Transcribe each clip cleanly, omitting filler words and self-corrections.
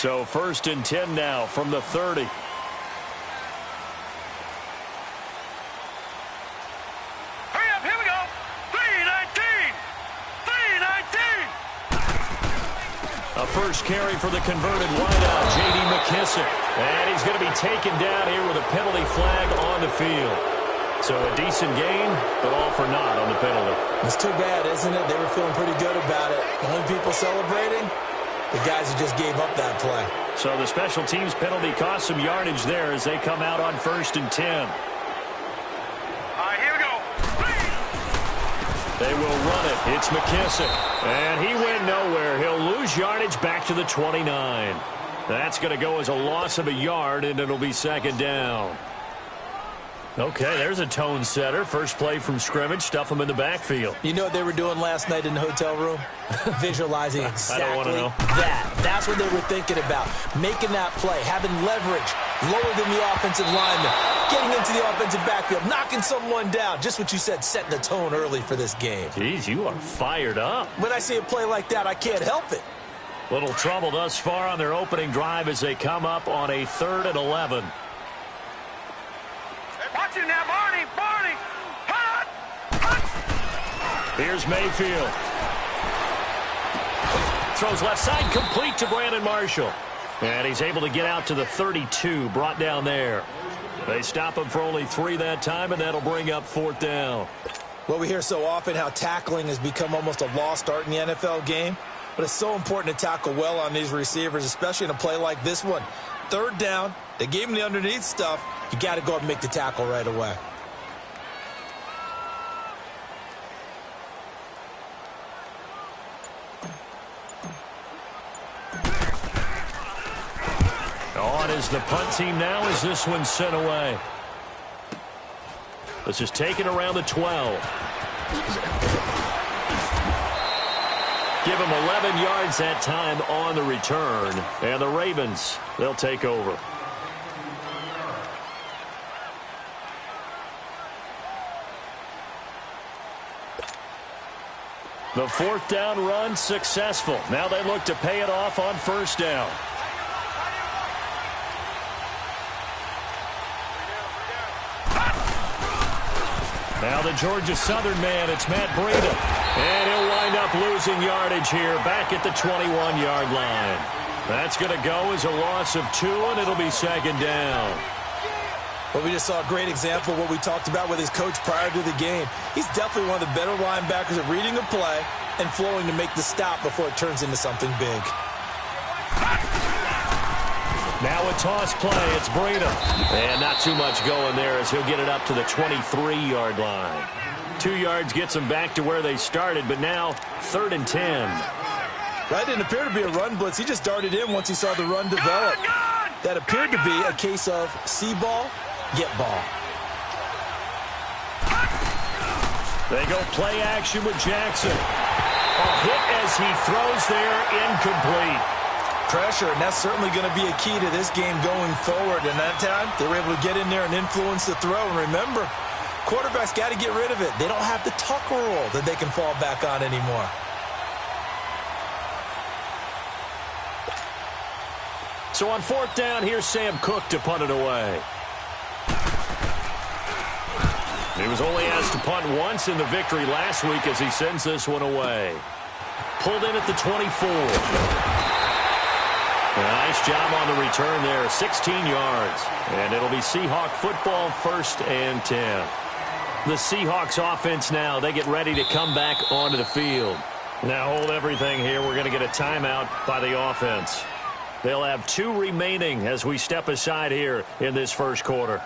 So 1st and 10 now from the 30. A first carry for the converted wideout, J.D. McKissick. And he's going to be taken down here with a penalty flag on the field. So a decent gain, but all for naught on the penalty. It's too bad, isn't it? They were feeling pretty good about it. The only people celebrating, the guys who just gave up that play. So the special teams penalty cost some yardage there as they come out on 1st and 10. Here we go. They will run it. It's McKissick. And he went nowhere. He'll lose yardage back to the 29. That's going to go as a loss of a yard, and it'll be 2nd down. Okay, there's a tone setter. First play from scrimmage. Stuff them in the backfield. You know what they were doing last night in the hotel room? Visualizing exactly I don't want to know. that. That's what they were thinking about. Making that play, having leverage, lower than the offensive lineman, getting into the offensive backfield, knocking someone down. Just what you said, setting the tone early for this game. Jeez, you are fired up. When I see a play like that, I can't help it. Little trouble thus far on their opening drive as they come up on a 3rd and 11. Watch it now, Barney. Barney. Hot. Here's Mayfield. Throws left side, complete to Brandon Marshall. And he's able to get out to the 32, brought down there. They stop him for only 3 that time, and that'll bring up 4th down. Well, we hear so often how tackling has become almost a lost art in the NFL game. But it's so important to tackle well on these receivers, especially in a play like this one. 3rd down, they gave him the underneath stuff. You got to go up and make the tackle right away. On is the punt team now as this one's sent away. This is taken around the 12. Give him 11 yards that time on the return. And the Ravens, they'll take over. The 4th down run successful. Now they look to pay it off on 1st down. Now the Georgia Southern man, it's Matt Breida. And he'll wind up losing yardage here back at the 21-yard line. That's going to go as a loss of 2, and it'll be 2nd down. Well, we just saw a great example of what we talked about with his coach prior to the game. He's definitely one of the better linebackers at reading a play and flowing to make the stop before it turns into something big. Now a toss play. It's Breida. And not too much going there as he'll get it up to the 23-yard line. 2 yards gets them back to where they started, but now 3rd and 10. That didn't appear to be a run blitz. He just darted in once he saw the run develop. That appeared to be a case of see ball, get ball. They go play action with Jackson. A hit as he throws there, incomplete. Pressure, and that's certainly going to be a key to this game going forward. And that time, they were able to get in there and influence the throw. And remember, quarterbacks got to get rid of it. They don't have the tuck rule that they can fall back on anymore. So on 4th down, here's Sam Cook to punt it away. He was only asked to punt once in the victory last week as he sends this one away. Pulled in at the 24. Nice job on the return there, 16 yards. And it'll be Seahawk football, 1st and 10. The Seahawks offense now, they get ready to come back onto the field. Now hold everything here. We're going to get a timeout by the offense. They'll have 2 remaining as we step aside here in this 1st quarter.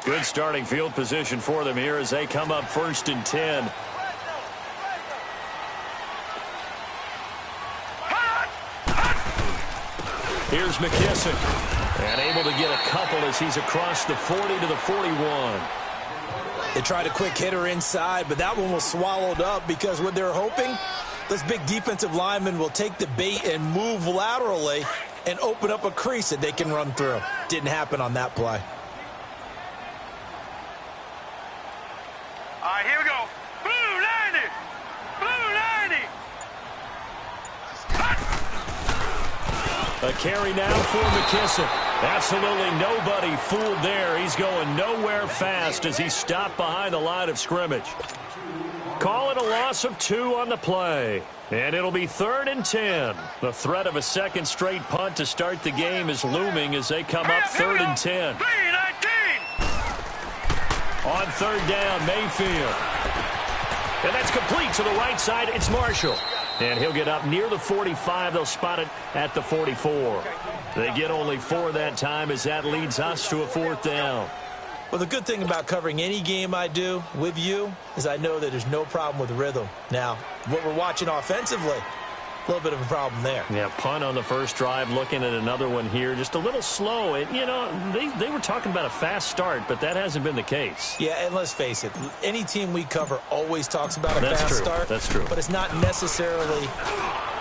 Good starting field position for them here as they come up 1st and 10. Here's McKissick. And able to get a couple as he's across the 40 to the 41. They tried a quick hitter inside, but that one was swallowed up because what they're hoping, those big defensive linemen will take the bait and move laterally and open up a crease that they can run through. Didn't happen on that play. All right, here we go. Blue 90. Blue 90. A carry now for McKissick. Absolutely nobody fooled there. He's going nowhere fast as he's stopped behind the line of scrimmage. Call it a loss of 2 on the play. And it'll be 3rd and 10. The threat of a second straight punt to start the game is looming as they come up 3rd and 10. 3-19. On 3rd down, Mayfield. And that's complete to the right side. It's Marshall. And he'll get up near the 45. They'll spot it at the 44. They get only 4 that time as that leads us to a 4th down. Well, the good thing about covering any game I do with you is I know that there's no problem with rhythm. Now, what we're watching offensively, a little bit of a problem there. Yeah, punt on the first drive, looking at another one here. Just a little slow. And, you know, they were talking about a fast start, but that hasn't been the case. Yeah, and let's face it, any team we cover always talks about a fast start. That's true. But it's not necessarily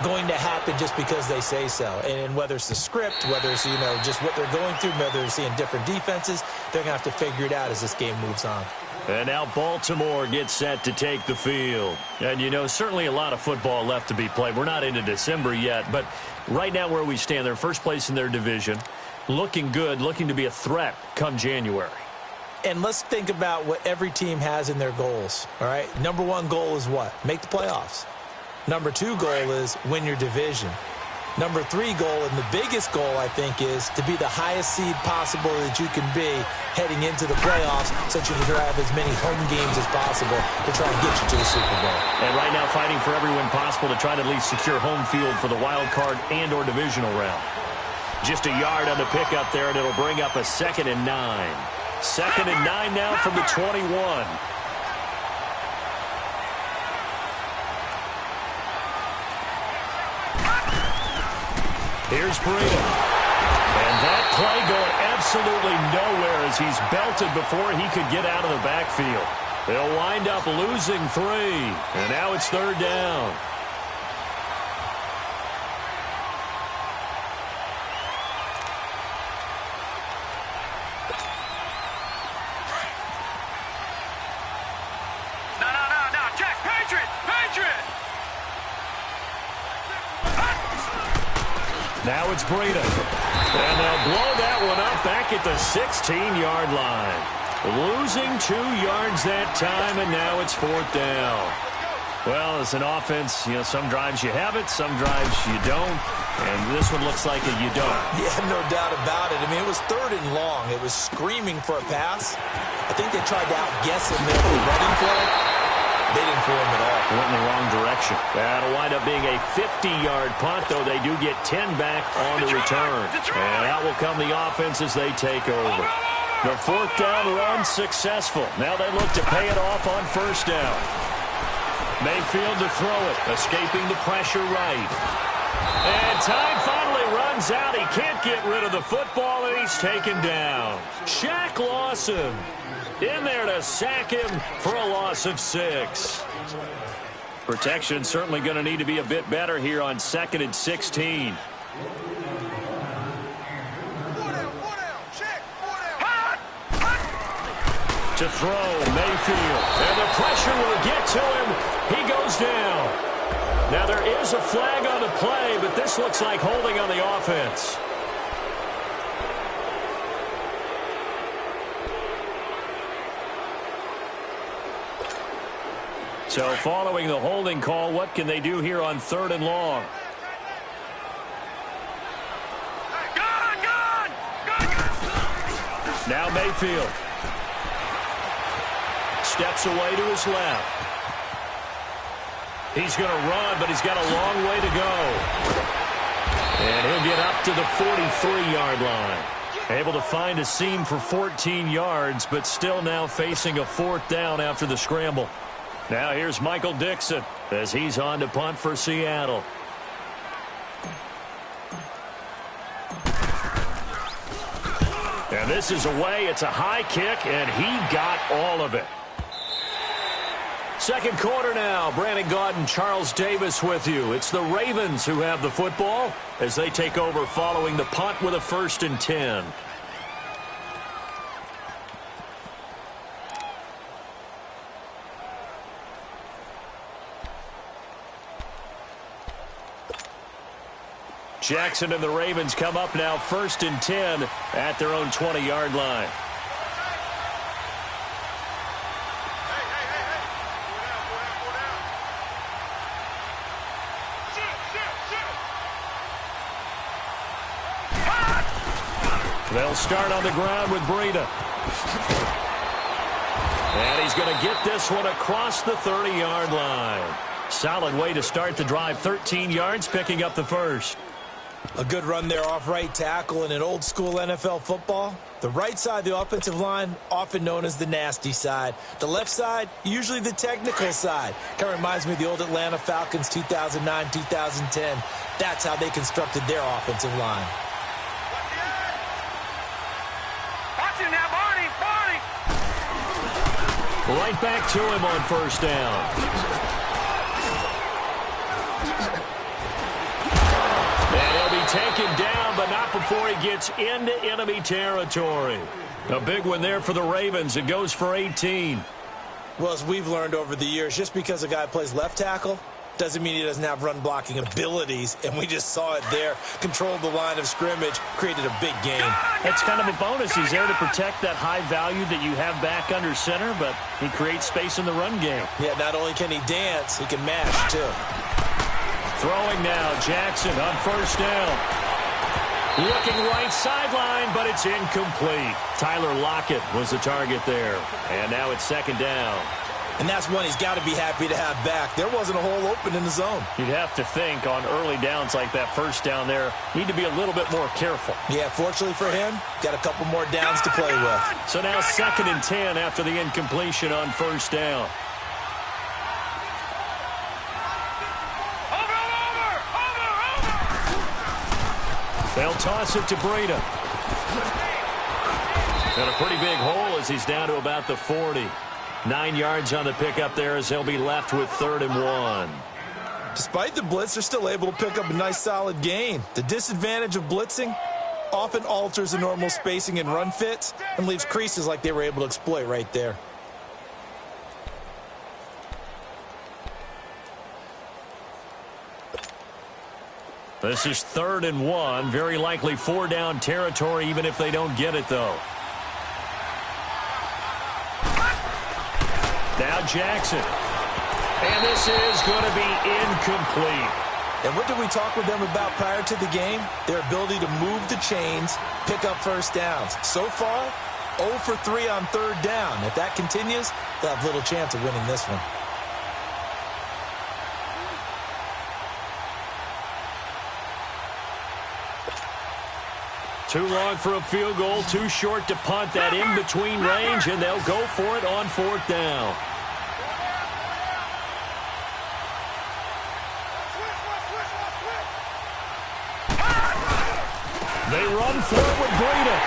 going to happen just because they say so. And whether it's the script, whether it's, you know, just what they're going through, whether they're seeing different defenses, they're going to have to figure it out as this game moves on. And now Baltimore gets set to take the field. And, you know, certainly a lot of football left to be played. We're not into December yet, but right now where we stand, they're first place in their division, looking good, looking to be a threat come January. And let's think about what every team has in their goals, all right? Number 1 goal is what? Make the playoffs. Number 2 goal is win your division. Number 3 goal, and the biggest goal, I think, is to be the highest seed possible that you can be heading into the playoffs so that you can have as many home games as possible to try and get you to the Super Bowl. And right now fighting for every win possible to try to at least secure home field for the wild card and or divisional round. Just a yard on the pickup there, and it'll bring up a 2nd and 9. 2nd and 9 now from the 21. Here's Breida. And that play going absolutely nowhere as he's belted before he could get out of the backfield. They'll wind up losing 3. And now it's 3rd down. No. Check. Patriot. Now it's Breida. And they'll blow that one up back at the 16-yard line. Losing 2 yards that time, and now it's 4th down. Well, as an offense, you know, some drives you have it, some drives you don't. And this one looks like a you don't. Yeah, no doubt about it. I mean, it was 3rd and long. It was screaming for a pass. I think they tried to outguess him there with the running play. They didn't fool him at all. Went in the wrong direction. That'll wind up being a 50-yard punt, though they do get 10 back on the return. And out will come the offense as they take over. The 4th down run successful. Now they look to pay it off on 1st down. Mayfield to throw it, escaping the pressure right. And time finally runs out. He can't get rid of the football, and he's taken down. Shaq Lawson in there to sack him for a loss of 6. Protection certainly going to need to be a bit better here on 2nd and 16. To throw, Mayfield. And the pressure will get to him. He goes down. Now there is a flag on the play, but this looks like holding on the offense. So following the holding call, what can they do here on 3rd and long? Now Mayfield. Steps away to his left. He's going to run, but he's got a long way to go. And he'll get up to the 43-yard line. Able to find a seam for 14 yards, but still now facing a 4th down after the scramble. Now here's Michael Dixon as he's on to punt for Seattle. And this is away. It's a high kick, and he got all of it. Second quarter now. Brandon Gaudin, Charles Davis with you. It's the Ravens who have the football as they take over following the punt with a 1st and 10. Jackson and the Ravens come up now 1st and 10 at their own 20-yard line. They'll start on the ground with Breida. And he's going to get this one across the 30-yard line. Solid way to start the drive. 13 yards, picking up the 1st. A good run there off right tackle in an old-school NFL football. The right side of the offensive line, often known as the nasty side. The left side, usually the technical side. Kind of reminds me of the old Atlanta Falcons 2009, 2010. That's how they constructed their offensive line. Watch it now, Barney! Right back to him on 1st down. Taken down, but not before he gets into enemy territory. A big one there for the Ravens. It goes for 18. Well, as we've learned over the years, just because a guy plays left tackle doesn't mean he doesn't have run-blocking abilities, and we just saw it there. Controlled the line of scrimmage, created a big game. It's kind of a bonus. He's there to protect that high value that you have back under center, but he creates space in the run game. Yeah, not only can he dance, he can mash, too. Throwing now, Jackson on 1st down. Looking right sideline, but it's incomplete. Tyler Lockett was the target there. And now it's 2nd down. And that's one he's got to be happy to have back. There wasn't a hole open in the zone. You'd have to think on early downs like that 1st down there, need to be a little bit more careful. Yeah, fortunately for him, got a couple more downs to play with. So now 2nd and 10 after the incompletion on 1st down. They'll toss it to Breida. Got a pretty big hole as he's down to about the 40. 9 yards on the pickup there as he'll be left with 3rd and 1. Despite the blitz, they're still able to pick up a nice solid gain. The disadvantage of blitzing often alters the normal spacing and run fits and leaves creases like they were able to exploit right there. This is 3rd and 1. Very likely 4-down territory, even if they don't get it, though. Now Jackson. And this is going to be incomplete. And what did we talk with them about prior to the game? Their ability to move the chains, pick up 1st downs. So far, 0 for 3 on 3rd down. If that continues, they'll have little chance of winning this one. Too long for a field goal, too short to punt that in-between range, and they'll go for it on 4th down. They run for it with Breida.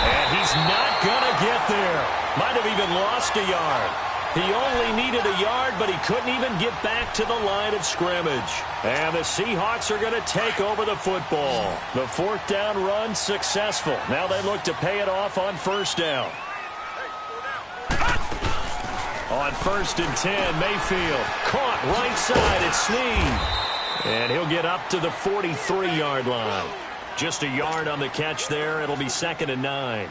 And he's not going to get there. Might have even lost a yard. He only needed a yard, but he couldn't even get back to the line of scrimmage. And the Seahawks are going to take over the football. The 4th down run successful. Now they look to pay it off on 1st down. On 1st and 10, Mayfield caught right side at Snead. And he'll get up to the 43-yard line. Just a yard on the catch there. It'll be 2nd and 9.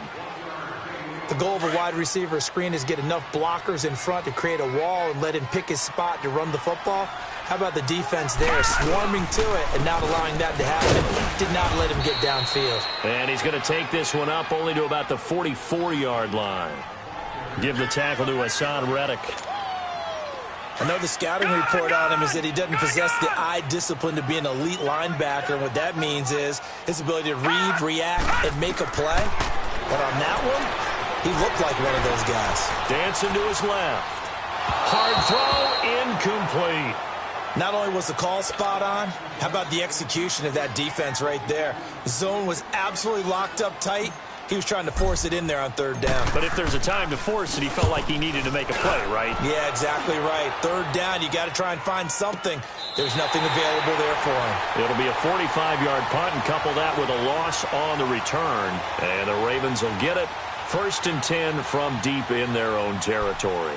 The goal of a wide receiver screen is get enough blockers in front to create a wall and let him pick his spot to run the football. How about the defense there, swarming to it and not allowing that to happen? Did not let him get downfield. And he's going to take this one up only to about the 44-yard line. Give the tackle to Hassan Reddick. I know the scouting report on him is that he doesn't possess the eye discipline to be an elite linebacker. And what that means is his ability to read, react, and make a play. But on that one, he looked like one of those guys. Dancing to his left. Hard throw, incomplete. Not only was the call spot on, how about the execution of that defense right there? The zone was absolutely locked up tight. He was trying to force it in there on third down. But if there's a time to force it, he felt like he needed to make a play, right? Yeah, exactly right. Third down, you got to try and find something. There's nothing available there for him. It'll be a 45-yard punt, and couple that with a loss on the return. And the Ravens will get it. 1st and 10 from deep in their own territory.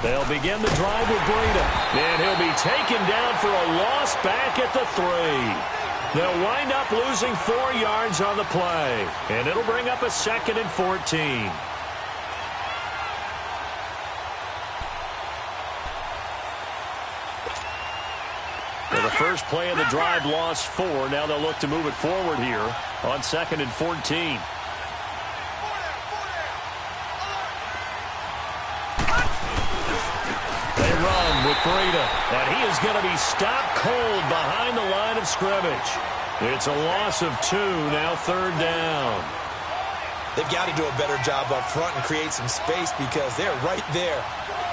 They'll begin the drive with Breida. And he'll be taken down for a loss back at the 3. They'll wind up losing 4 yards on the play. And it'll bring up a 2nd and 14. Well, the first play of the drive lost 4. Now they'll look to move it forward here on 2nd and 14. With Breida, and he is going to be stopped cold behind the line of scrimmage. It's a loss of 2, now 3rd down. They've got to do a better job up front and create some space because they're right there,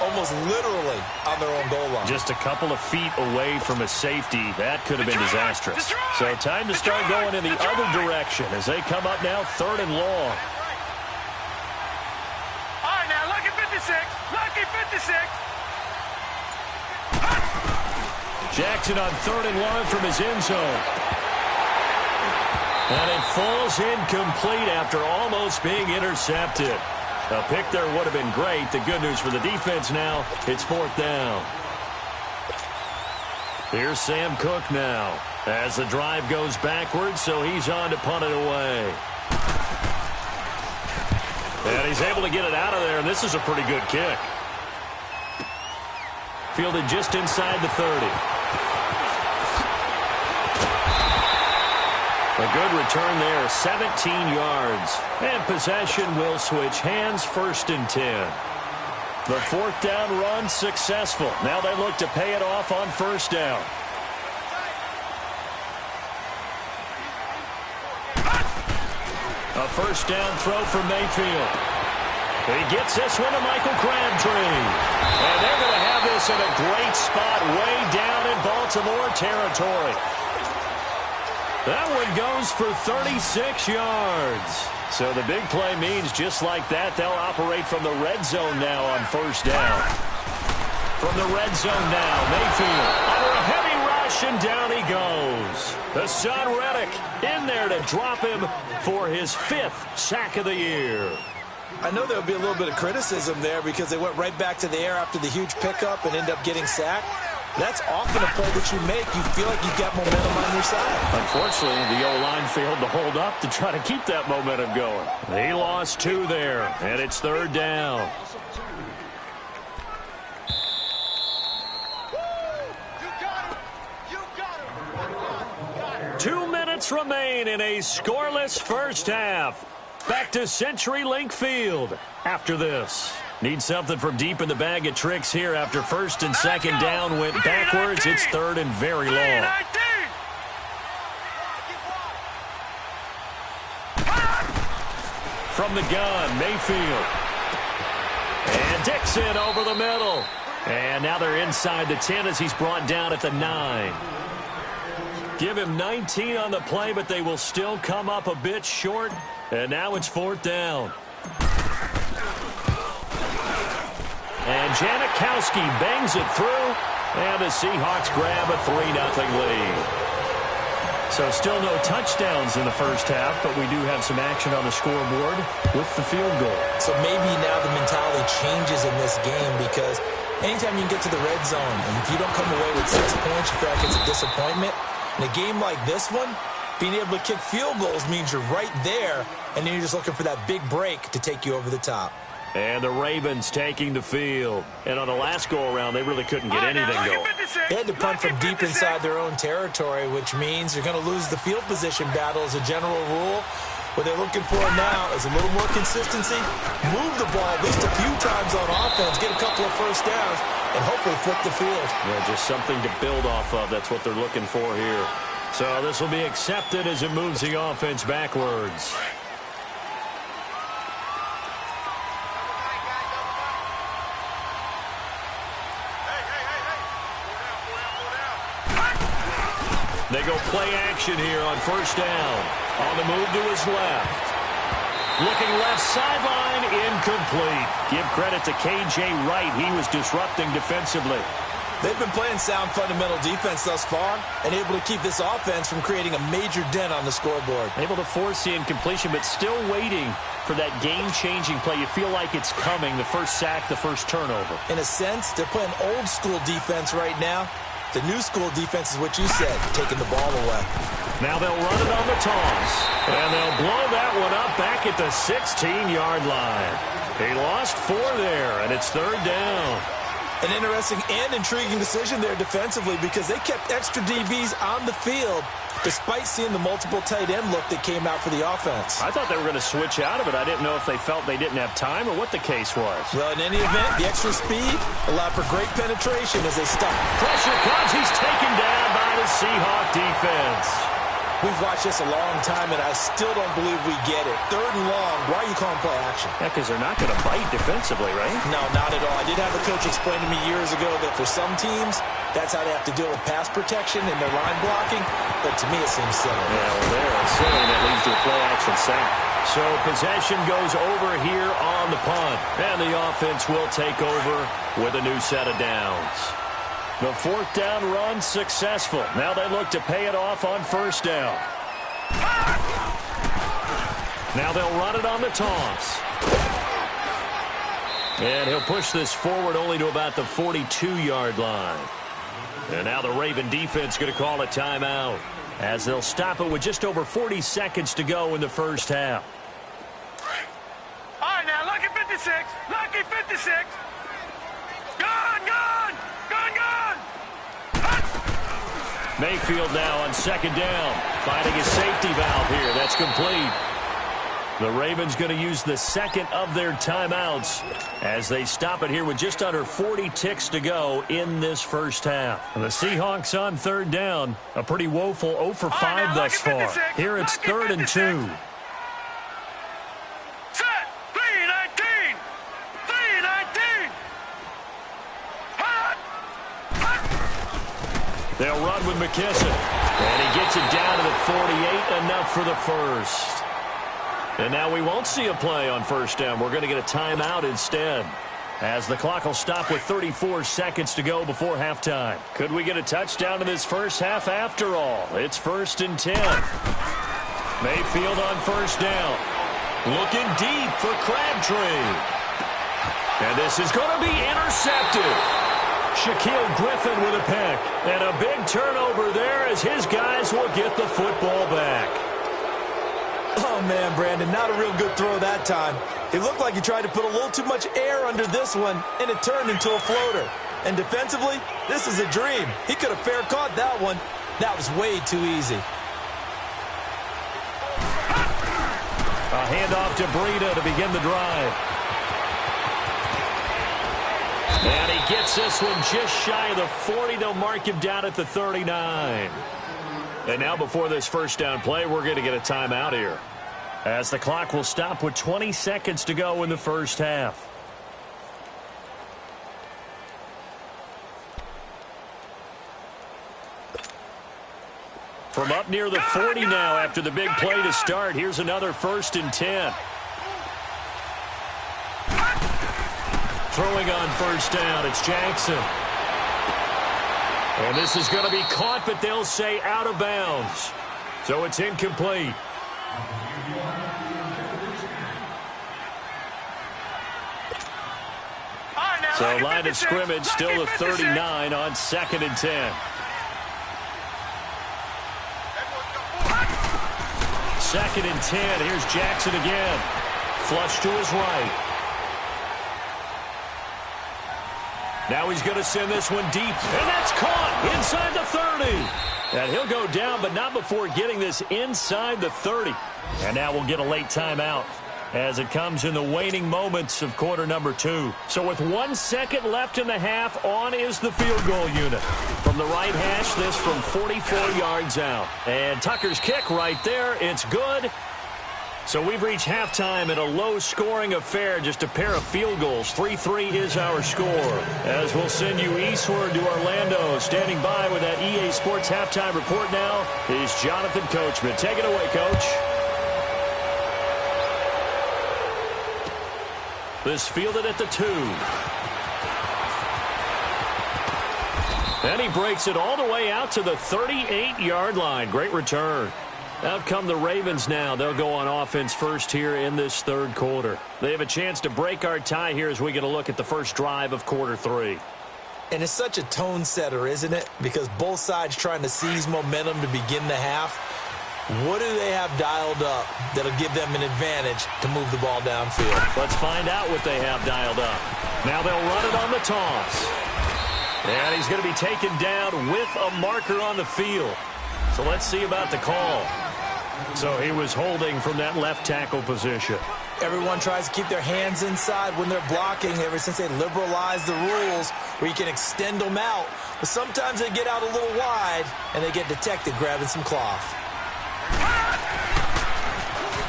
almost literally on their own goal line. Just a couple of feet away from a safety. That could have been disastrous. So time to start going in the other direction as they come up now 3rd and long. All right, now, lucky 56. Lucky 56. Jackson on 3rd and long from his end zone. And it falls incomplete after almost being intercepted. A pick there would have been great. The good news for the defense now, it's 4th down. Here's Sam Cook now as the drive goes backwards, so he's on to punt it away. And he's able to get it out of there, and this is a pretty good kick. Fielded just inside the 30. A good return there, 17 yards. And possession will switch hands, 1st and 10. The 4th down run successful. Now they look to pay it off on 1st down. A 1st down throw from Mayfield. He gets this one to Michael Crabtree. And they're going to have this in a great spot way down in Baltimore territory. That one goes for 36 yards. So the big play means just like that, they'll operate from the red zone now on 1st down. From the red zone now, Mayfield under a heavy rush, and down he goes. Hassan Reddick in there to drop him for his 5th sack of the year. I know there'll be a little bit of criticism there because they went right back to the air after the huge pickup and end up getting sacked. That's often a play that you make. You feel like you've got momentum on your side. Unfortunately, the O-line failed to hold up to try to keep that momentum going. He lost 2 there, and it's 3rd down. Two minutes remain in a scoreless first half. Back to CenturyLink Field after this. Need something from deep in the bag of tricks here after 1st and 2nd down went backwards. It's 3rd and very long. From the gun, Mayfield. And Dixon over the middle. And now they're inside the 10 as he's brought down at the 9. Give him 19 on the play, but they will still come up a bit short. And now it's 4th down. And Janikowski bangs it through, and the Seahawks grab a 3-0 lead. So still no touchdowns in the first half, but we do have some action on the scoreboard with the field goal. So maybe now the mentality changes in this game because anytime you can get to the red zone, and if you don't come away with 6 points, you feel like it's a disappointment. In a game like this one, being able to kick field goals means you're right there, and then you're just looking for that big break to take you over the top. And the Ravens taking the field. And on the last go-around, they really couldn't get anything going. They had to punt from deep inside their own territory, which means you're going to lose the field position battle as a general rule. What they're looking for now is a little more consistency, move the ball at least a few times on offense, get a couple of first downs, and hopefully flip the field. Yeah, just something to build off of. That's what they're looking for here. So this will be accepted as it moves the offense backwards. They go play action here on first down. On the move to his left. Looking left sideline, incomplete. Give credit to K.J. Wright. He was disrupting defensively. They've been playing sound fundamental defense thus far and able to keep this offense from creating a major dent on the scoreboard. Able to force the incompletion, but still waiting for that game-changing play. You feel like it's coming, the first sack, the first turnover. In a sense, they're playing old-school defense right now. The new school defense is what you said, taking the ball away. Now they'll run it on the toss. And they'll blow that one up back at the 16-yard line. He lost 4 there, and it's third down. An interesting and intriguing decision there defensively because they kept extra DBs on the field despite seeing the multiple tight end look that came out for the offense. I thought they were going to switch out of it. I didn't know if they felt they didn't have time or what the case was. Well, in any event, the extra speed allowed for great penetration as they stopped. Pressure comes. He's taken down by the Seahawk defense. We've watched this a long time, and I still don't believe we get it. Third and long, why are you calling play action? Yeah, because they're not going to bite defensively, right? No, not at all. I did have a coach explain to me years ago that for some teams, that's how they have to deal with pass protection and their line blocking. But to me, it seems silly. Yeah, well, there, it's silly, and it leads to a play action sack. So possession goes over here on the punt, and the offense will take over with a new set of downs. The fourth down run successful. Now they look to pay it off on first down. Now they'll run it on the toss. And he'll push this forward only to about the 42-yard line. And now the Raven defense going to call a timeout as they'll stop it with just over 40 seconds to go in the first half. All right, now, lucky 56. Lucky 56. Gone, gone. Gone, gone. Mayfield now on second down, finding a safety valve here. That's complete. The Ravens going to use the second of their timeouts as they stop it here with just under 40 ticks to go in this first half. And the Seahawks on third down, a pretty woeful 0 for 5 thus far. Here it's third and 2. Set. 3-19. 3-19. Hot. They'll run with McKesson. And he gets it down to the 48, enough for the first. And now we won't see a play on first down. We're going to get a timeout instead, as the clock will stop with 34 seconds to go before halftime. Could we get a touchdown in this first half after all? It's 1st and 10. Mayfield on first down. Looking deep for Crabtree. And this is going to be intercepted. Shaquille Griffin with a pick. And a big turnover there as his guys will get the football back. Oh, man, Brandon, not a real good throw that time. It looked like he tried to put a little too much air under this one, and it turned into a floater. And defensively, this is a dream. He could have fair caught that one. That was way too easy. A handoff to Breida to begin the drive. And he gets this one just shy of the 40. They'll mark him down at the 39. And now before this first down play, we're going to get a timeout here, as the clock will stop with 20 seconds to go in the first half. From up near the 40 now after the big play to start, here's another 1st and 10. Throwing on first down, it's Jackson. And this is going to be caught, but they'll say out of bounds. So it's incomplete. So line of scrimmage still the 39 on 2nd and 10. 2nd and 10. Here's Jackson again. Flush to his right. Now he's going to send this one deep, and that's caught inside the 30. And he'll go down, but not before getting this inside the 30. And now we'll get a late timeout as it comes in the waning moments of quarter number 2. So with 1 second left in the half, on is the field goal unit. From the right hash, this from 44 yards out. And Tucker's kick right there. It's good. So we've reached halftime in a low-scoring affair, just a pair of field goals. 3-3 is our score. As we'll send you eastward to Orlando. Standing by with that EA Sports halftime report now is Jonathan Coachman. Take it away, Coach. This fielded at the 2. And he breaks it all the way out to the 38-yard line. Great return. Out come the Ravens now. They'll go on offense first here in this third quarter. They have a chance to break our tie here as we get a look at the first drive of quarter 3. And it's such a tone setter, isn't it? Because both sides trying to seize momentum to begin the half. What do they have dialed up that'll give them an advantage to move the ball downfield? Let's find out what they have dialed up. Now they'll run it on the toss. And he's going to be taken down with a marker on the field. So let's see about the call. So he was holding from that left tackle position. Everyone tries to keep their hands inside when they're blocking ever since they liberalized the rules where you can extend them out. But sometimes they get out a little wide and they get detected grabbing some cloth.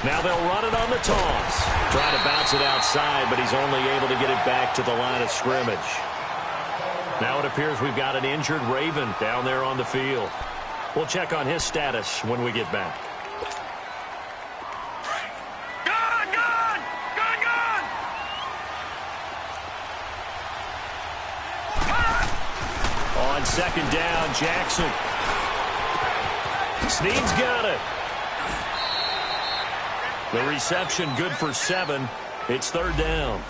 Now they'll run it on the toss. Trying to bounce it outside, but he's only able to get it back to the line of scrimmage. Now it appears we've got an injured Raven down there on the field. We'll check on his status when we get back. On second down, Jackson. Snead's got it. The reception good for 7. It's third down.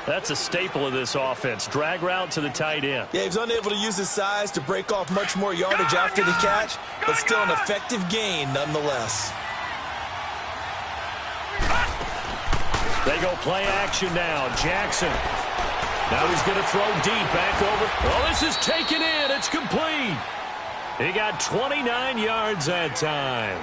That's a staple of this offense. Drag route to the tight end. Yeah, he's unable to use his size to break off much more yardage after the catch, but still an effective gain nonetheless. They go play action now. Jackson. Now he's going to throw deep back over. Oh, this is taken in. It's complete. He got 29 yards that time.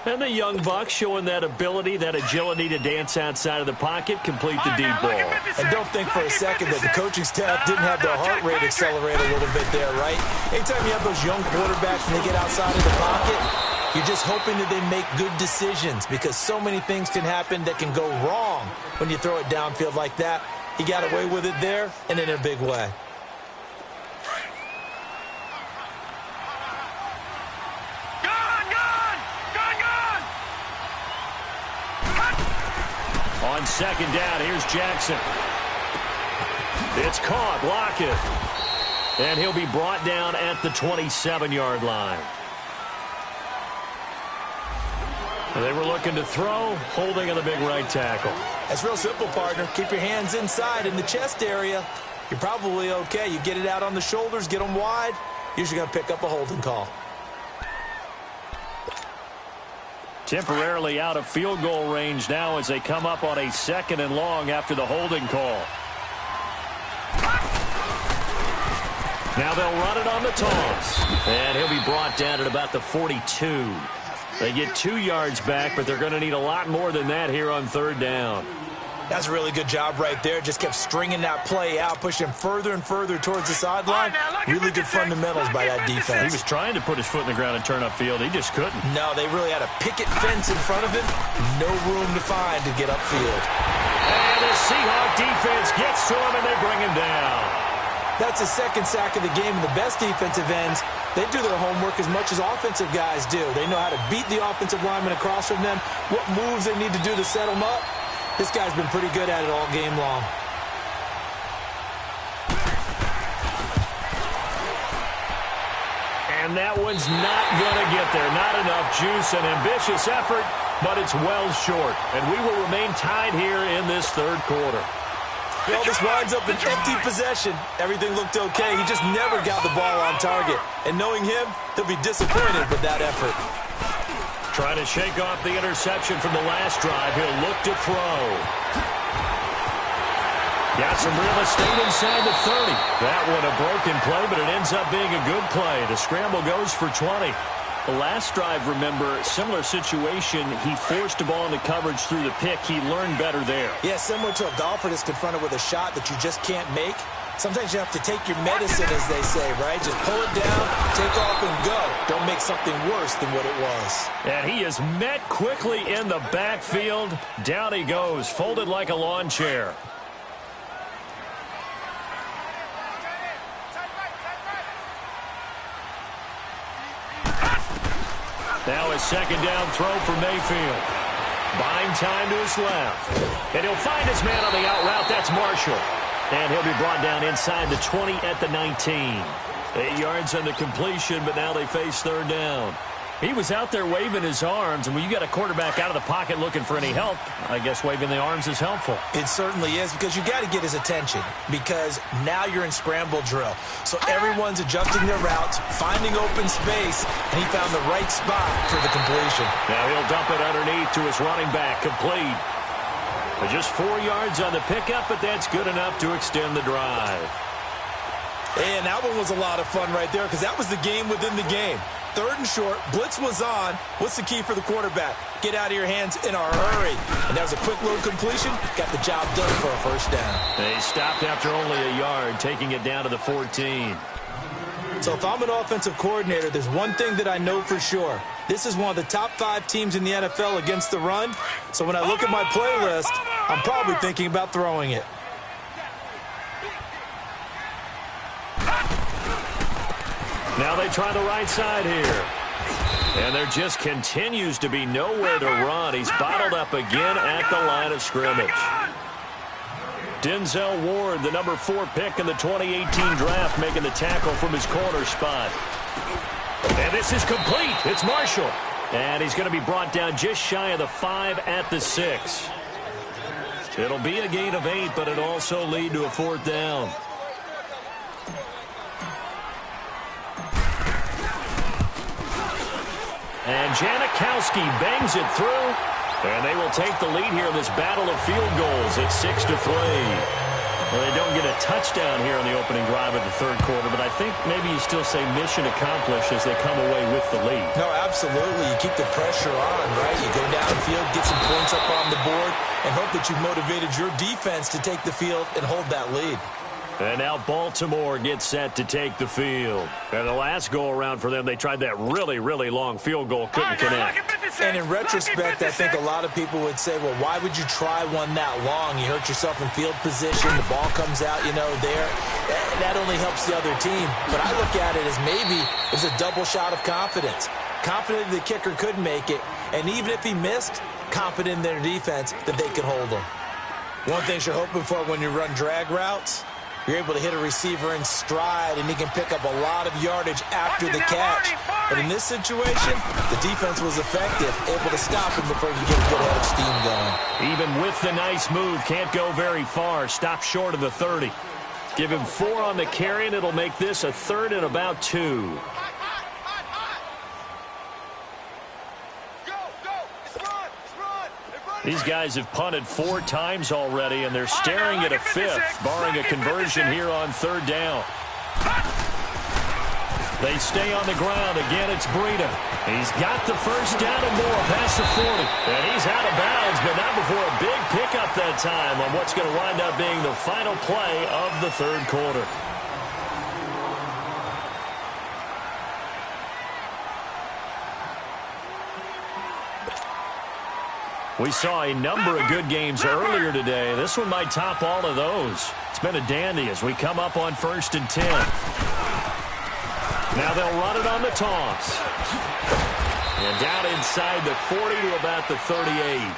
And the young buck showing that ability, that agility to dance outside of the pocket, complete the deep ball. And don't think for a second that the coaching staff didn't have their heart rate accelerate a little bit there, right? Anytime you have those young quarterbacks and they get outside of the pocket, you're just hoping that they make good decisions because so many things can happen that can go wrong when you throw it downfield like that. He got away with it there and in a big way. On second down, here's Jackson. It's caught. Block it. And he'll be brought down at the 27-yard line. And they were looking to throw, holding on the big right tackle. That's real simple, partner. Keep your hands inside in the chest area. You're probably okay. You get it out on the shoulders, get them wide. Usually going to pick up a holding call. Temporarily out of field goal range now as they come up on a second and long after the holding call. Now they'll run it on the toss. And he'll be brought down at about the 42. They get 2 yards back, but they're going to need a lot more than that here on third down. That's a really good job right there. Just kept stringing that play out, pushing him further and further towards the sideline. Really good fundamentals by that defense. He was trying to put his foot in the ground and turn upfield. He just couldn't. No, they really had a picket fence in front of him. No room to find to get upfield. And the Seahawk defense gets to him, and they bring him down. That's the second sack of the game, and the best defensive ends, they do their homework as much as offensive guys do. They know how to beat the offensive lineman across from them, what moves they need to do to set them up. This guy's been pretty good at it all game long. And that one's not going to get there. Not enough juice, an ambitious effort, but it's well short. And we will remain tied here in this third quarter. Well, this winds up an empty possession. Everything looked okay. He just never got the ball on target. And knowing him, he'll be disappointed with that effort. Trying to shake off the interception from the last drive. He'll look to throw. Got some real estate inside the 30. That one a broken play, but it ends up being a good play. The scramble goes for 20. The last drive, remember, similar situation. He forced a ball into coverage through the pick. He learned better there. Yeah, similar to a golfer that's confronted with a shot that you just can't make. Sometimes you have to take your medicine, as they say, right? Just pull it down, take off, and go. Don't make something worse than what it was. And he is met quickly in the backfield. Down he goes, folded like a lawn chair. Now a second down throw for Mayfield. Buying time to his left. And he'll find his man on the out route. That's Marshall. And he'll be brought down inside the 20 at the 19. 8 yards on the completion, but now they face third down. He was out there waving his arms, and when you got a quarterback out of the pocket looking for any help, I guess waving the arms is helpful. It certainly is, because you got to get his attention, because now you're in scramble drill. So everyone's adjusting their routes, finding open space, and he found the right spot for the completion. Now he'll dump it underneath to his running back, complete. But just 4 yards on the pickup, but that's good enough to extend the drive. And that one was a lot of fun right there, because that was the game within the game. Third and short, blitz was on. What's the key for the quarterback? Get out of your hands in a hurry. And that was a quick load completion. Got the job done for a first down. They stopped after only a yard, taking it down to the 14. So if I'm an offensive coordinator, there's one thing that I know for sure. This is one of the top 5 teams in the NFL against the run. So when I look at my playlist, I'm probably thinking about throwing it. Now they try the right side here. And there just continues to be nowhere to run. He's bottled up again at the line of scrimmage. Denzel Ward, the number 4 pick in the 2018 draft, making the tackle from his corner spot. And this is complete. It's Marshall. And he's going to be brought down just shy of the 5 at the 6. It'll be a gain of 8, but it'll also lead to a 4th down. And Janikowski bangs it through. And they will take the lead here in this battle of field goals at 6-3. Well, they don't get a touchdown here in the opening drive of the third quarter, but I think maybe you still say mission accomplished as they come away with the lead. No, absolutely. You keep the pressure on, right? You go downfield, get some points up on the board, and hope that you've motivated your defense to take the field and hold that lead. And now Baltimore gets set to take the field. And the last go-around for them, they tried that really, really long field goal, couldn't connect. And in retrospect, I think a lot of people would say, well, why would you try one that long? You hurt yourself in field position. The ball comes out, there. That only helps the other team. But I look at it as maybe it's a double shot of confidence. Confident the kicker could make it. And even if he missed, confident in their defense that they could hold him. One thing you're hoping for when you run drag routes, you're able to hit a receiver in stride, and he can pick up a lot of yardage after the catch. But in this situation, the defense was effective, able to stop him before you get a good head of steam going. Even with the nice move, can't go very far. Stop short of the 30. Give him 4 on the carry, and it'll make this a 3rd and about 2. These guys have punted 4 times already, and they're staring at a 5th, barring a conversion here on 3rd down. They stay on the ground. Again, it's Breida. He's got the first down and more past the 40. And he's out of bounds, but not before a big pickup that time on what's going to wind up being the final play of the third quarter. We saw a number of good games earlier today. This one might top all of those. It's been a dandy as we come up on 1st and 10. Now they'll run it on the toss. And down inside the 40 to about the 38.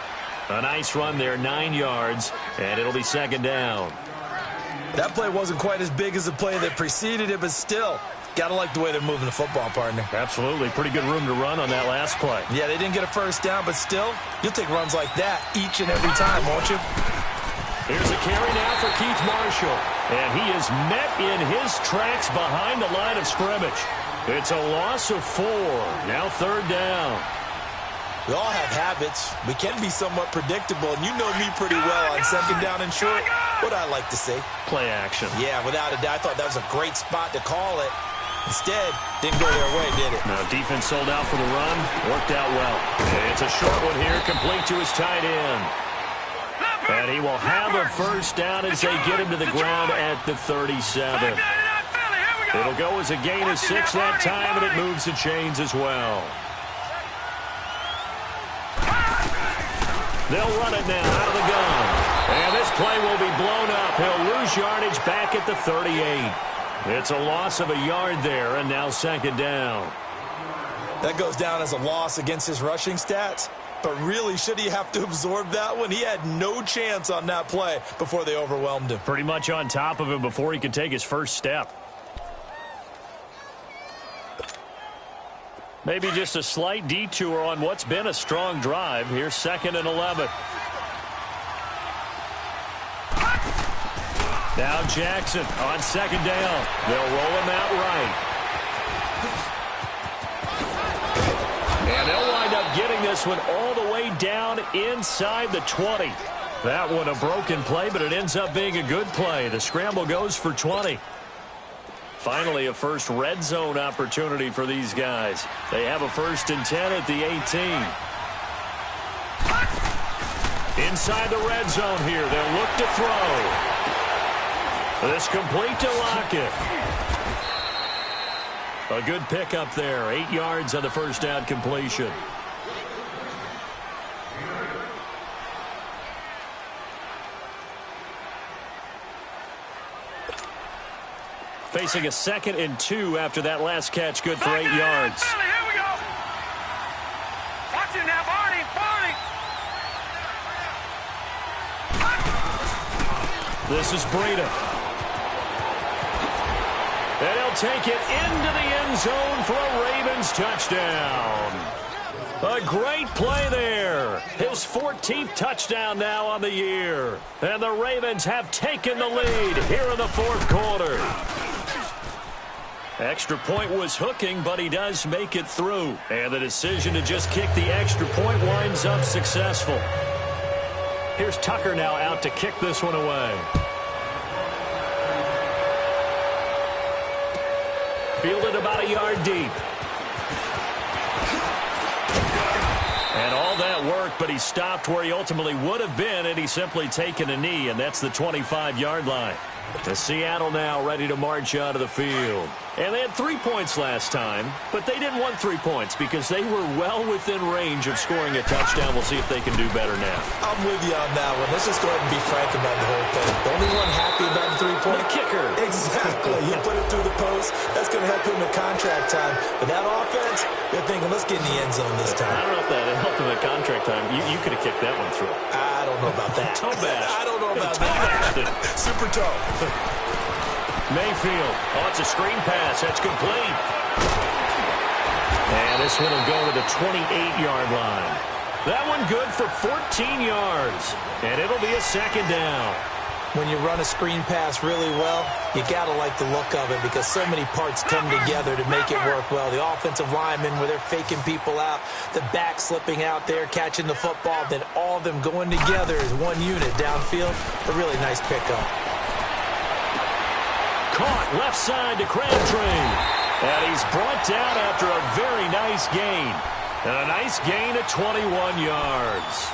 A nice run there, 9 yards, and it'll be 2nd down. That play wasn't quite as big as the play that preceded it, but still, gotta like the way they're moving the football, partner. Absolutely. Pretty good room to run on that last play. Yeah, they didn't get a first down, but still, you'll take runs like that each and every time, won't you? Here's a carry now for Keith Marshall. And he is met in his tracks behind the line of scrimmage. It's a loss of 4. Now 3rd down. We all have habits. We can be somewhat predictable, and you know me pretty well on second down and short. What I like to say? Play action. Yeah, without a doubt. I thought that was a great spot to call it. Instead, didn't go their way, did it? Now, defense sold out for the run. Worked out well. It's a short one here, complete to his tight end. And he will have a first down as they get him to the ground at the 37. It'll go as a gain of 6 that time, and it moves the chains as well. They'll run it now out of the gun. And this play will be blown up. He'll lose yardage back at the 38. It's a loss of a yard there, and now second down. That goes down as a loss against his rushing stats. But really, should he have to absorb that one? He had no chance on that play before they overwhelmed him. Pretty much on top of him before he could take his first step. Maybe just a slight detour on what's been a strong drive. Here's 2nd and 11. Now Jackson on 2nd down. They'll roll him out right. And they'll wind up getting this one all the way down inside the 20. That one a broken play, but it ends up being a good play. The scramble goes for 20. Finally, a first red zone opportunity for these guys. They have a 1st and 10 at the 18. Inside the red zone here. They'll look to throw. This complete to Lockett. A good pickup there. 8 yards on the first down completion. Facing a 2nd and 2 after that last catch. Good for 8 yards. Here we go. Watch it now, Barney. This is Breida. And he'll take it into the end zone for a Ravens touchdown. A great play there. His 14th touchdown now on the year. And the Ravens have taken the lead here in the 4th quarter. Extra point was hooking, but he does make it through. And the decision to just kick the extra point winds up successful. Here's Tucker now out to kick this one away. Fielded about a yard deep. And all that work, but he stopped where he ultimately would have been, and he's simply taken a knee, and that's the 25-yard line. The Seattle now ready to march out of the field. And they had 3 points last time, but they didn't want 3 points because they were well within range of scoring a touchdown. We'll see if they can do better now. I'm with you on that one. Let's just go ahead and be frank about the whole thing. The only one happy about the 3-point? The kicker. Exactly. You put it through the post. That's going to help him in contract time. But that offense, they're thinking, let's get in the end zone this time. I don't know if that helped him at contract time. You could have kicked that one through. I don't know about that. Toe bash. I don't know about that. Super toe. Mayfield. Oh, it's a screen pass. That's complete. And this one will go to the 28-yard line. That one good for 14 yards. And it'll be a 2nd down. When you run a screen pass really well, you got to like the look of it because so many parts come together to make it work well. The offensive linemen where they're faking people out, the back slipping out there, catching the football, then all of them going together as one unit downfield. A really nice pickup. Caught left side to Crabtree. And he's brought down after a very nice gain. And a nice gain of 21 yards.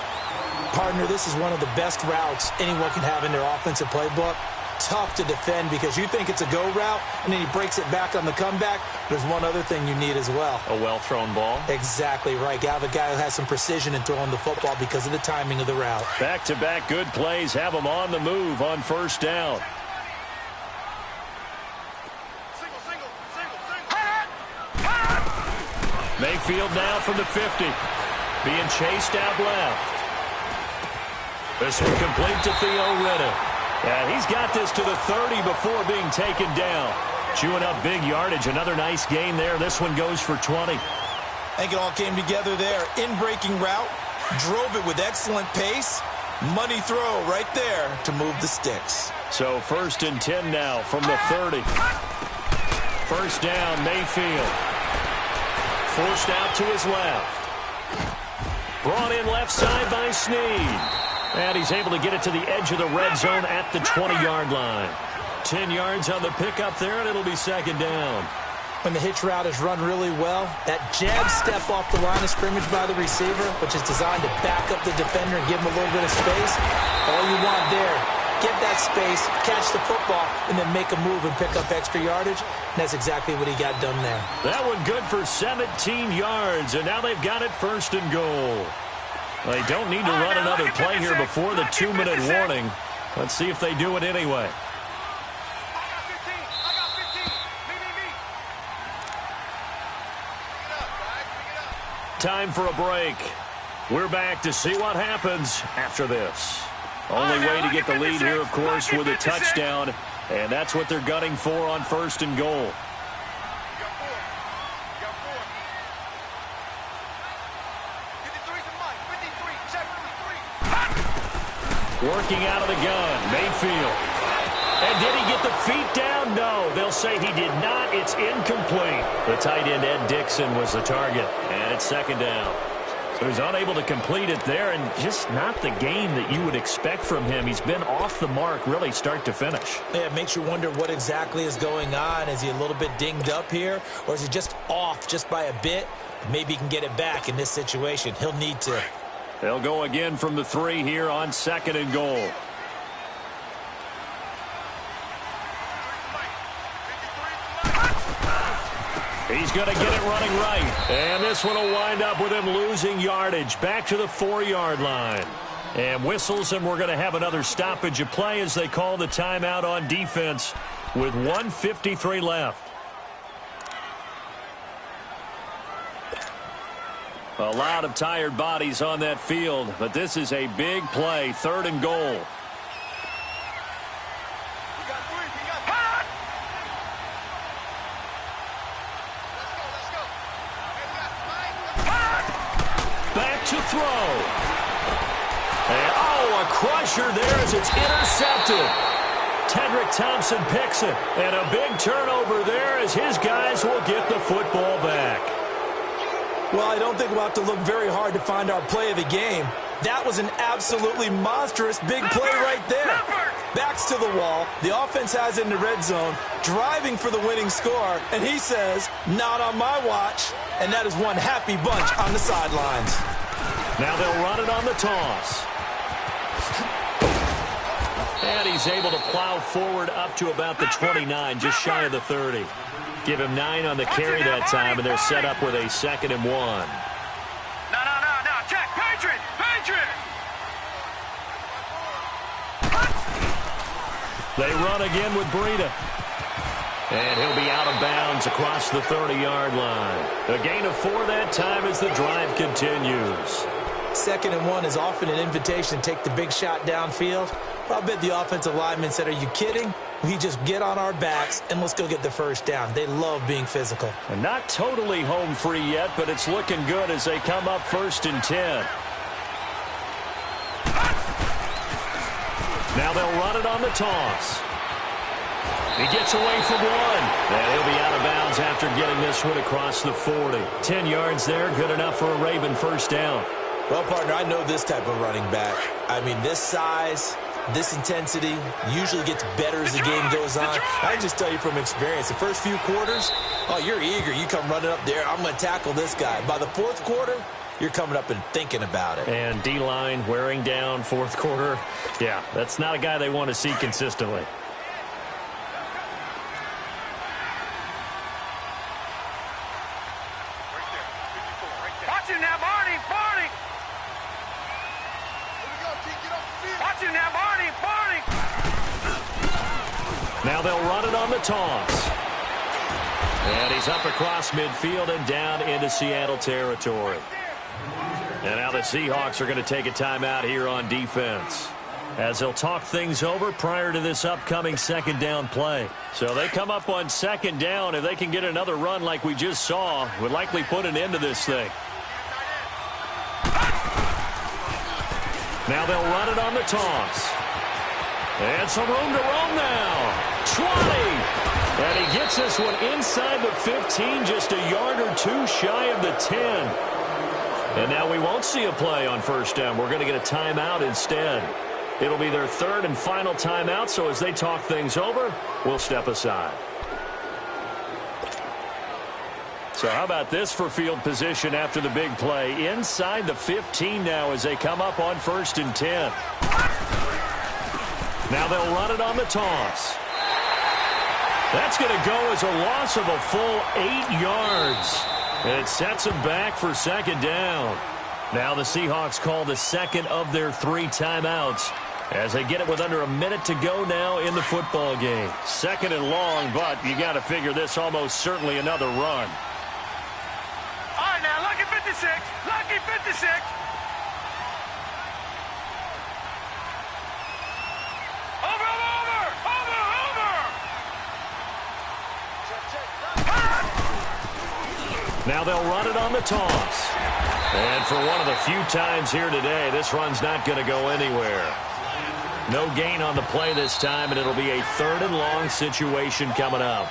Partner, this is one of the best routes anyone can have in their offensive playbook. Tough to defend because you think it's a go route, and then he breaks it back on the comeback. There's one other thing you need as well. A well-thrown ball? Exactly right. You have a guy who has some precision in throwing the football because of the timing of the route. Back-to-back good plays have him on the move on first down. Mayfield now from the 50. Being chased out left. This one complete to Theo Riddick. And he's got this to the 30 before being taken down. Chewing up big yardage. Another nice gain there. This one goes for 20. I think it all came together there. In-breaking route. Drove it with excellent pace. Money throw right there to move the sticks. So 1st and 10 now from the 30. First down, Mayfield. Forced out to his left. Brought in left side by Snead. And he's able to get it to the edge of the red zone at the 20-yard line. 10 yards on the pickup there, and it'll be second down. When the hitch route is run really well, that jab step off the line of scrimmage by the receiver, which is designed to back up the defender and give him a little bit of space, all you want there, get that space, catch the football, and then make a move and pick up extra yardage. And that's exactly what he got done there. That one good for 17 yards, and now they've got it first and goal. They don't need to run another play here before the 2-minute warning. Let's see if they do it anyway. Time for a break. We're back to see what happens after this. Only way to get the lead here, of course, with a touchdown, and that's what they're gunning for on first and goal. Working out of the gun, Mayfield. And did he get the feet down? No, they'll say he did not. It's incomplete. The tight end, Ed Dixon, was the target, and it's second down. So he's unable to complete it there, and just not the game that you would expect from him. He's been off the mark, really, start to finish. Yeah, it makes you wonder what exactly is going on. Is he a little bit dinged up here, or is he just off just by a bit? Maybe he can get it back in this situation. He'll need to. They'll go again from the 3 here on second and goal. He's going to get it running right. And this one will wind up with him losing yardage back to the 4-yard line. And whistles, and we're going to have another stoppage of play as they call the timeout on defense with 1:53 left. A lot of tired bodies on that field, but this is a big play, third and goal. Back to throw. And, oh, a crusher there as it's intercepted. Tedrick Thompson picks it, and a big turnover there as his guys will get the football back. Well, I don't think we'll have to look very hard to find our play of the game. That was an absolutely monstrous big play right there. Backs to the wall. The offense has it in the red zone, driving for the winning score, and he says, not on my watch. And that is one happy bunch on the sidelines. Now they'll run it on the toss. And he's able to plow forward up to about the 29, just shy of the 30. Give him 9 on the carry that time, and they're set up with a 2nd and 1. No. Check. Patriot. They run again with Breida. And he'll be out of bounds across the 30-yard line. A gain of 4 that time as the drive continues. 2nd and 1 is often an invitation to take the big shot downfield. Well, I bet the offensive lineman said, are you kidding? We just get on our backs and let's go get the first down. They love being physical. And not totally home free yet, but it's looking good as they come up 1st and 10. Now they'll run it on the toss. He gets away from one. And he'll be out of bounds after getting this one across the 40. 10 yards there, good enough for a Raven first down. Well, partner, I know this type of running back. I mean, this size, this intensity usually gets better as the game goes on. I can just tell you from experience, the first few quarters, oh, you're eager. You come running up there, I'm going to tackle this guy. By the 4th quarter, you're coming up and thinking about it. And D-line wearing down 4th quarter. Yeah, that's not a guy they want to see consistently. Watch him now, Barney. Watch him now, Barney. Now they'll run it on the toss. And he's up across midfield and down into Seattle territory. And now the Seahawks are going to take a timeout here on defense, as they'll talk things over prior to this upcoming 2nd down play. So they come up on 2nd down. If they can get another run like we just saw, would likely put an end to this thing. Now they'll run it on the toss. And some room to roam now. 20. And he gets this one inside the 15, just a yard or 2 shy of the 10. And now we won't see a play on first down. We're going to get a timeout instead. It'll be their third and final timeout, so as they talk things over, we'll step aside. So how about this for field position after the big play? Inside the 15 now as they come up on 1st and 10. Now they'll run it on the toss. That's going to go as a loss of a full 8 yards. And it sets them back for 2nd down. Now the Seahawks call the second of their 3 timeouts as they get it with under a minute to go now in the football game. 2nd and long, but you got to figure this almost certainly another run. All right, now, lucky 56. Lucky 56. Over. Now they'll run it on the toss. And for one of the few times here today, this run's not going to go anywhere. No gain on the play this time, and it'll be a 3rd and long situation coming up.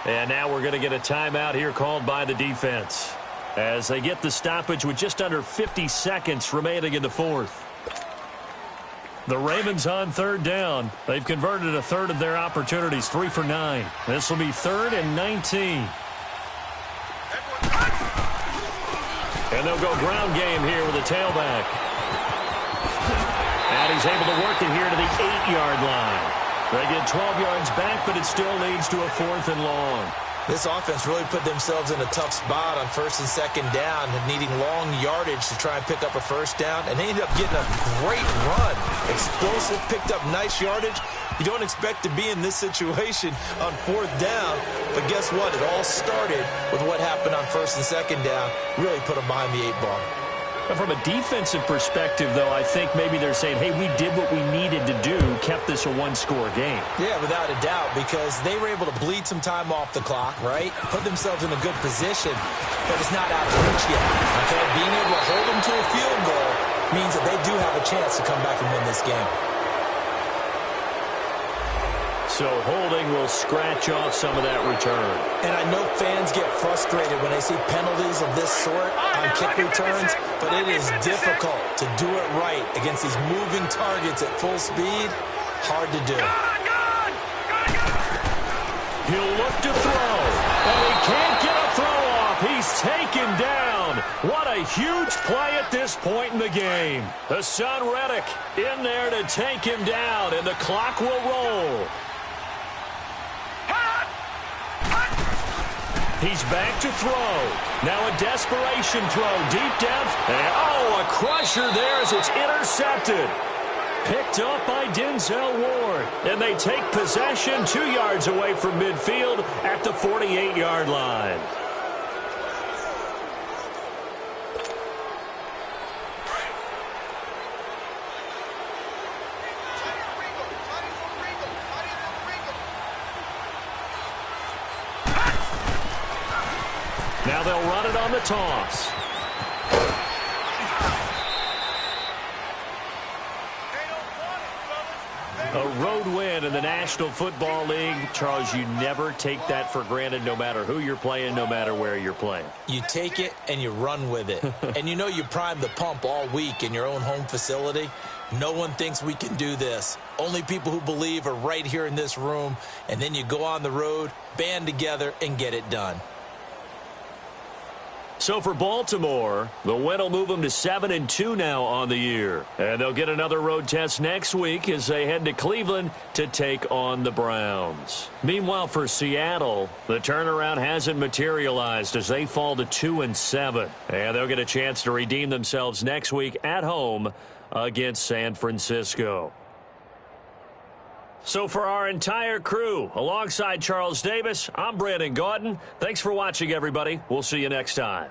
And now we're going to get a timeout here called by the defense as they get the stoppage with just under 50 seconds remaining in the 4th. The Ravens on 3rd down. They've converted a third of their opportunities, 3 for 9. This will be 3rd and 19. And they'll go ground game here with a tailback. And he's able to work it here to the 8-yard line. They get 12 yards back, but it still leads to a 4th and long. This offense really put themselves in a tough spot on 1st and 2nd down, needing long yardage to try and pick up a first down, and they ended up getting a great run. Explosive, picked up nice yardage. You don't expect to be in this situation on 4th down, but guess what? It all started with what happened on 1st and 2nd down. Really put them behind the 8 ball. From a defensive perspective, though, I think maybe they're saying, hey, we did what we needed to do, kept this a 1-score game. Yeah, without a doubt, because they were able to bleed some time off the clock, right? Put themselves in a good position, but it's not out of reach yet. Okay, being able to hold them to a field goal means that they do have a chance to come back and win this game. So holding will scratch off some of that return. And I know fans get frustrated when they see penalties of this sort on kick returns, but it is difficult to do it right against these moving targets at full speed. Hard to do. He'll look to throw, and he can't get a throw off. He's taken down. What a huge play at this point in the game. Hassan Reddick in there to take him down, and the clock will roll. He's back to throw. Now a desperation throw, deep depth. And, a crusher there as it's intercepted. Picked up by Denzel Ward. And they take possession 2 yards away from midfield at the 48-yard line. Now they'll run it on the toss. A road win in the National Football League. Charles, you never take that for granted no matter who you're playing, no matter where you're playing. You take it and you run with it. And you know you prime the pump all week in your own home facility. No one thinks we can do this. Only people who believe are right here in this room. And then you go on the road, band together, and get it done. So for Baltimore, the win will move them to 7-2 now on the year. And they'll get another road test next week as they head to Cleveland to take on the Browns. Meanwhile, for Seattle, the turnaround hasn't materialized as they fall to 2-7. And they'll get a chance to redeem themselves next week at home against San Francisco. So for our entire crew, alongside Charles Davis, I'm Brandon Gaudin. Thanks for watching, everybody. We'll see you next time.